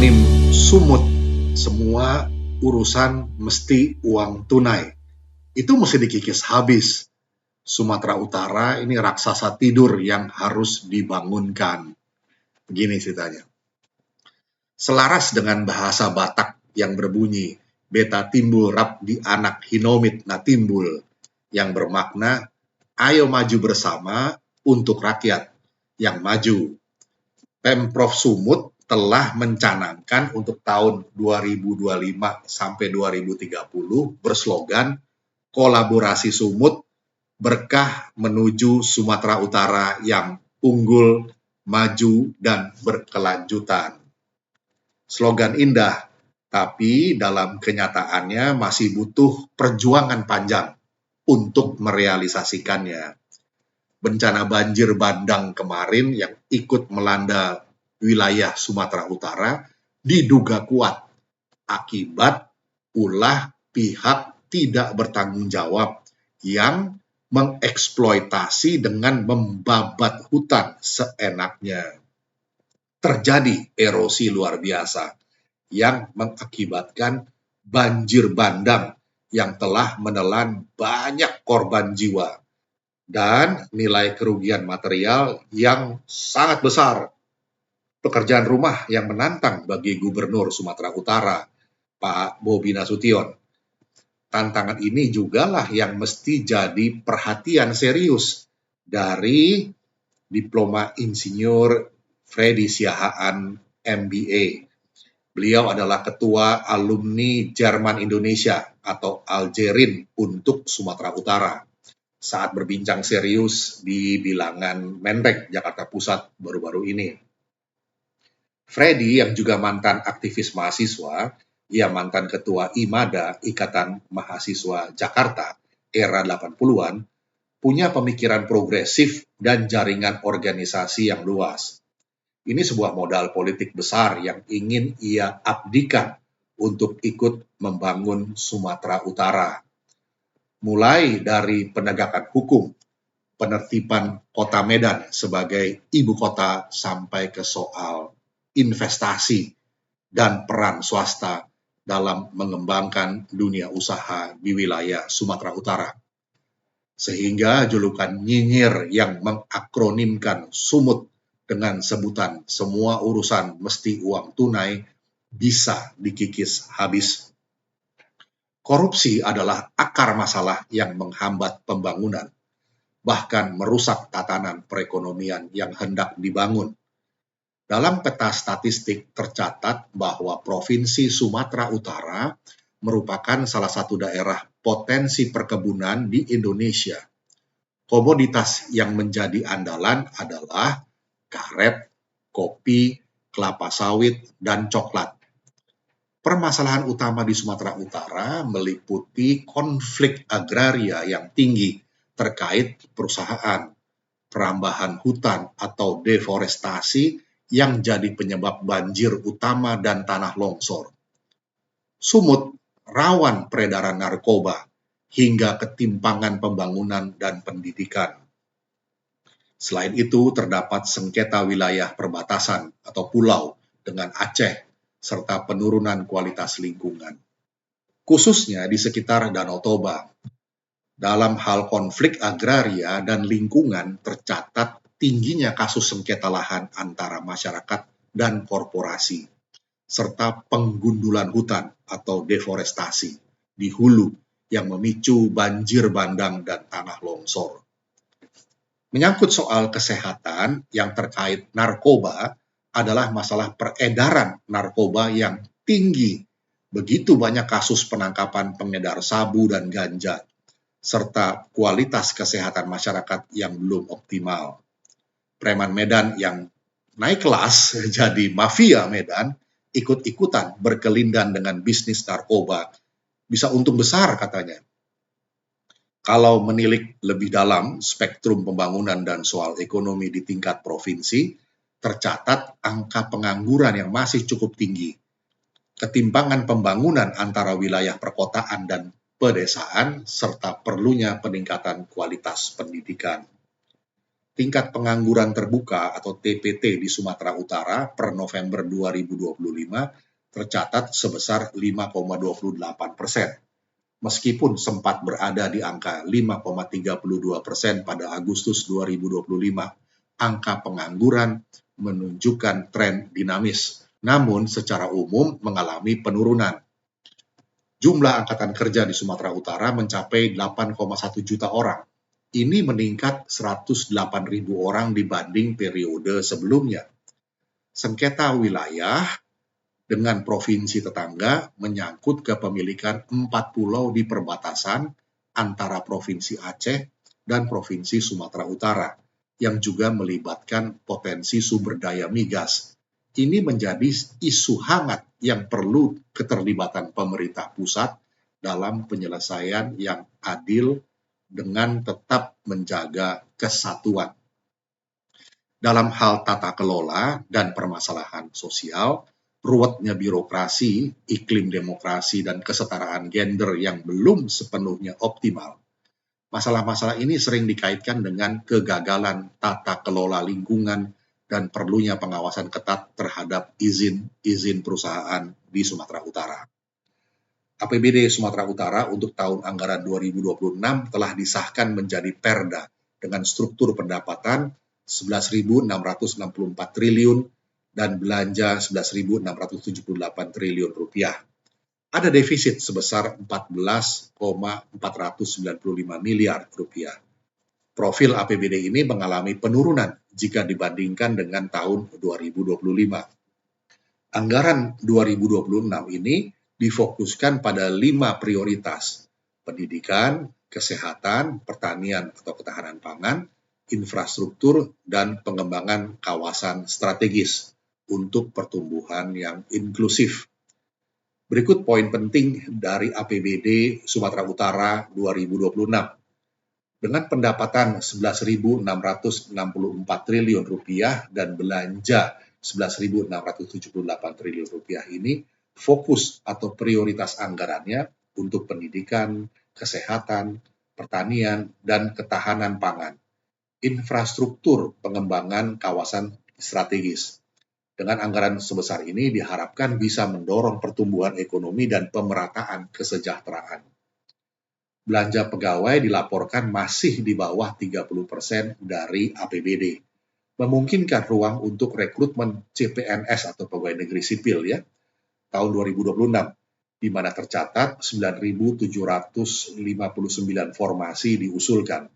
akronim SUMUT, semua urusan mesti uang tunai. Itu mesti dikikis habis. Sumatera Utara ini raksasa tidur yang harus dibangunkan. Begini ceritanya. Selaras dengan bahasa Batak yang berbunyi, beta timbul rap di anak hinomit na timbul, yang bermakna, ayo maju bersama untuk rakyat yang maju. Pemprov Sumut telah mencanangkan untuk tahun 2025 sampai 2030 berslogan kolaborasi Sumut berkah menuju Sumatera Utara yang unggul, maju, dan berkelanjutan. Slogan indah, tapi dalam kenyataannya masih butuh perjuangan panjang untuk merealisasikannya. Bencana banjir bandang kemarin yang ikut melanda wilayah Sumatera Utara diduga kuat akibat ulah pihak tidak bertanggung jawab yang mengeksploitasi dengan membabat hutan seenaknya. Terjadi erosi luar biasa yang mengakibatkan banjir bandang yang telah menelan banyak korban jiwa dan nilai kerugian material yang sangat besar. Pekerjaan rumah yang menantang bagi Gubernur Sumatera Utara, Pak Bobi Nasution. Tantangan ini jugalah yang mesti jadi perhatian serius dari Diploma Insinyur Freddy Siahaan MBA. Beliau adalah Ketua Alumni Jerman Indonesia atau Aljerin untuk Sumatera Utara saat berbincang serius di bilangan Menrek Jakarta Pusat baru-baru ini. Freddy yang juga mantan aktivis mahasiswa, ia mantan ketua IMADA, Ikatan Mahasiswa Jakarta, era 80-an, punya pemikiran progresif dan jaringan organisasi yang luas. Ini sebuah modal politik besar yang ingin ia abdikan untuk ikut membangun Sumatera Utara. Mulai dari penegakan hukum, penertiban kota Medan sebagai ibu kota sampai ke soal investasi dan peran swasta dalam mengembangkan dunia usaha di wilayah Sumatera Utara. Sehingga julukan nyinyir yang mengakronimkan SUMUT dengan sebutan semua urusan mesti uang tunai bisa dikikis habis. Korupsi adalah akar masalah yang menghambat pembangunan, bahkan merusak tatanan perekonomian yang hendak dibangun. Dalam peta statistik tercatat bahwa Provinsi Sumatera Utara merupakan salah satu daerah potensi perkebunan di Indonesia. Komoditas yang menjadi andalan adalah karet, kopi, kelapa sawit, dan coklat. Permasalahan utama di Sumatera Utara meliputi konflik agraria yang tinggi terkait perusahaan, perambahan hutan atau deforestasi yang jadi penyebab banjir utama dan tanah longsor. Sumut rawan peredaran narkoba hingga ketimpangan pembangunan dan pendidikan. Selain itu, terdapat sengketa wilayah perbatasan atau pulau dengan Aceh, serta penurunan kualitas lingkungan, khususnya di sekitar Danau Toba. Dalam hal konflik agraria dan lingkungan tercatat tingginya kasus sengketa lahan antara masyarakat dan korporasi, serta penggundulan hutan atau deforestasi di hulu yang memicu banjir bandang dan tanah longsor. Menyangkut soal kesehatan yang terkait narkoba, adalah masalah peredaran narkoba yang tinggi. Begitu banyak kasus penangkapan pengedar sabu dan ganja, serta kualitas kesehatan masyarakat yang belum optimal. Preman Medan yang naik kelas jadi mafia Medan, ikut-ikutan berkelindan dengan bisnis narkoba, bisa untung besar katanya. Kalau menilik lebih dalam spektrum pembangunan dan soal ekonomi di tingkat provinsi, tercatat angka pengangguran yang masih cukup tinggi. Ketimpangan pembangunan antara wilayah perkotaan dan pedesaan, serta perlunya peningkatan kualitas pendidikan. tingkat pengangguran terbuka atau TPT di Sumatera Utara per November 2025 tercatat sebesar 5,28%. Meskipun sempat berada di angka 5,32% pada Agustus 2025, angka pengangguran menunjukkan tren dinamis, namun secara umum mengalami penurunan. Jumlah angkatan kerja di Sumatera Utara mencapai 8,1 juta orang. Ini meningkat 108.000 orang dibanding periode sebelumnya. Sengketa wilayah dengan provinsi tetangga menyangkut kepemilikan 4 pulau di perbatasan antara Provinsi Aceh dan Provinsi Sumatera Utara, yang juga melibatkan potensi sumber daya migas. Ini menjadi isu hangat yang perlu keterlibatan pemerintah pusat dalam penyelesaian yang adil dengan tetap menjaga kesatuan. Dalam hal tata kelola dan permasalahan sosial, ruwetnya birokrasi, iklim demokrasi, dan kesetaraan gender yang belum sepenuhnya optimal. Masalah-masalah ini sering dikaitkan dengan kegagalan tata kelola lingkungan dan perlunya pengawasan ketat terhadap izin perusahaan di Sumatera Utara. APBD Sumatera Utara untuk tahun anggaran 2026 telah disahkan menjadi Perda dengan struktur pendapatan 11.664 triliun dan belanja 11.678 triliun rupiah. Ada defisit sebesar 14,495 miliar rupiah. Profil APBD ini mengalami penurunan jika dibandingkan dengan tahun 2025. Anggaran 2026 ini difokuskan pada 5 prioritas: pendidikan, kesehatan, pertanian atau ketahanan pangan, infrastruktur, dan pengembangan kawasan strategis untuk pertumbuhan yang inklusif. Berikut poin penting dari APBD Sumatera Utara 2026. Dengan pendapatan 11.664 triliun rupiah dan belanja 11.678 triliun rupiah ini, fokus atau prioritas anggarannya untuk pendidikan, kesehatan, pertanian, dan ketahanan pangan, infrastruktur, pengembangan kawasan strategis. Dengan anggaran sebesar ini diharapkan bisa mendorong pertumbuhan ekonomi dan pemerataan kesejahteraan. Belanja pegawai dilaporkan masih di bawah 30% dari APBD. Memungkinkan ruang untuk rekrutmen CPNS atau pegawai negeri sipil ya, tahun 2026, di mana tercatat 9.759 formasi diusulkan.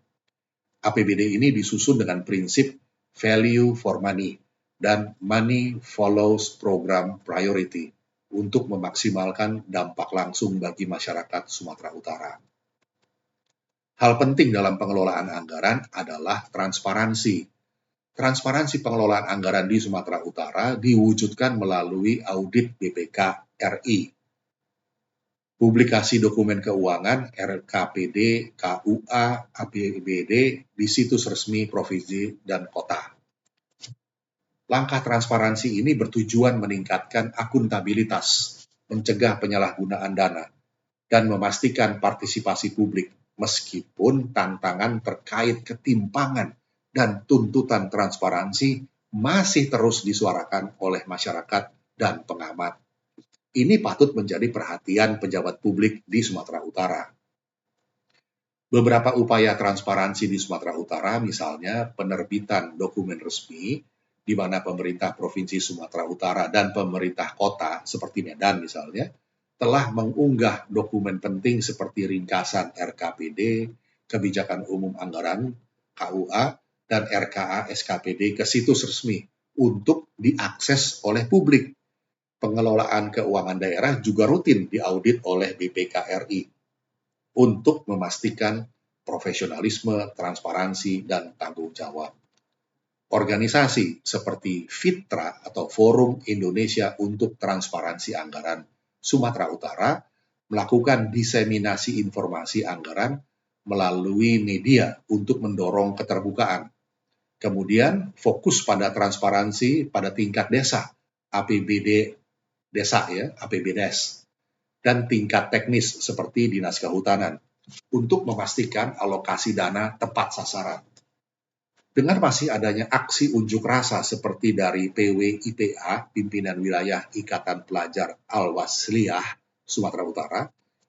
APBD ini disusun dengan prinsip value for money dan money follows program priority untuk memaksimalkan dampak langsung bagi masyarakat Sumatera Utara. Hal penting dalam pengelolaan anggaran adalah transparansi. Transparansi pengelolaan anggaran di Sumatera Utara diwujudkan melalui audit BPK RI, publikasi dokumen keuangan RKPD, KUA, APBD di situs resmi provinsi dan kota. Langkah transparansi ini bertujuan meningkatkan akuntabilitas, mencegah penyalahgunaan dana, dan memastikan partisipasi publik, meskipun tantangan terkait ketimpangan dan tuntutan transparansi masih terus disuarakan oleh masyarakat dan pengamat. Ini patut menjadi perhatian pejabat publik di Sumatera Utara. Beberapa upaya transparansi di Sumatera Utara, misalnya penerbitan dokumen resmi, di mana pemerintah Provinsi Sumatera Utara dan pemerintah kota, seperti Medan misalnya, telah mengunggah dokumen penting seperti ringkasan RKPD, Kebijakan Umum Anggaran, KUA, dan RKA SKPD ke situs resmi untuk diakses oleh publik. Pengelolaan keuangan daerah juga rutin diaudit oleh BPK RI untuk memastikan profesionalisme, transparansi, dan tanggung jawab. Organisasi seperti FITRA atau Forum Indonesia untuk Transparansi Anggaran Sumatera Utara melakukan diseminasi informasi anggaran melalui media untuk mendorong keterbukaan. Kemudian fokus pada transparansi pada tingkat desa, APBD desa ya, APBDes, dan tingkat teknis seperti Dinas Kehutanan untuk memastikan alokasi dana tepat sasaran. Dengan masih adanya aksi unjuk rasa seperti dari PWIPA, Pimpinan Wilayah Ikatan Pelajar Al-Wasliyah, Sumatera Utara,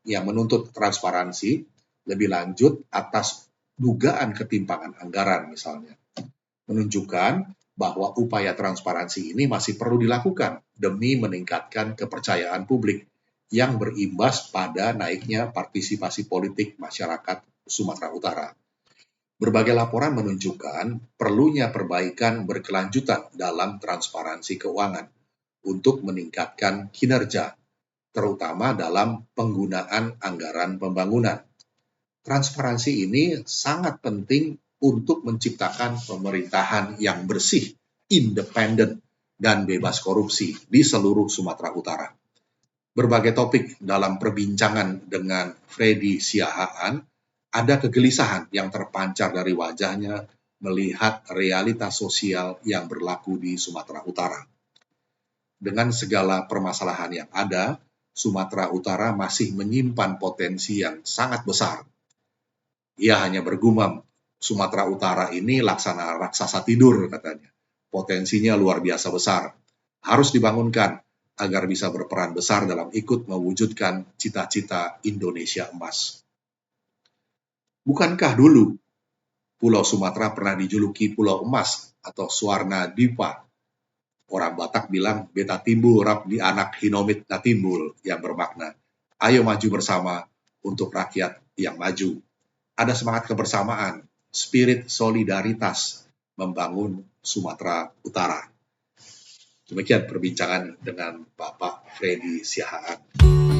yang menuntut transparansi lebih lanjut atas dugaan ketimpangan anggaran misalnya, menunjukkan bahwa upaya transparansi ini masih perlu dilakukan demi meningkatkan kepercayaan publik yang berimbas pada naiknya partisipasi politik masyarakat Sumatera Utara. Berbagai laporan menunjukkan perlunya perbaikan berkelanjutan dalam transparansi keuangan untuk meningkatkan kinerja, terutama dalam penggunaan anggaran pembangunan. Transparansi ini sangat penting untuk menciptakan pemerintahan yang bersih, independen, dan bebas korupsi di seluruh Sumatera Utara. Berbagai topik dalam perbincangan dengan Freddy Siahaan, ada kegelisahan yang terpancar dari wajahnya melihat realitas sosial yang berlaku di Sumatera Utara. Dengan segala permasalahan yang ada, Sumatera Utara masih menyimpan potensi yang sangat besar. Ia hanya bergumam, Sumatera Utara ini laksana raksasa tidur katanya. Potensinya luar biasa besar. Harus dibangunkan agar bisa berperan besar dalam ikut mewujudkan cita-cita Indonesia emas. Bukankah dulu Pulau Sumatera pernah dijuluki Pulau Emas atau Swarna Dipa? Orang Batak bilang beta timbul rap di anak hinomit na timbul, yang bermakna ayo maju bersama untuk rakyat yang maju. Ada semangat kebersamaan, spirit solidaritas membangun Sumatera Utara. Demikian perbincangan dengan Bapak Freddy Siahaan.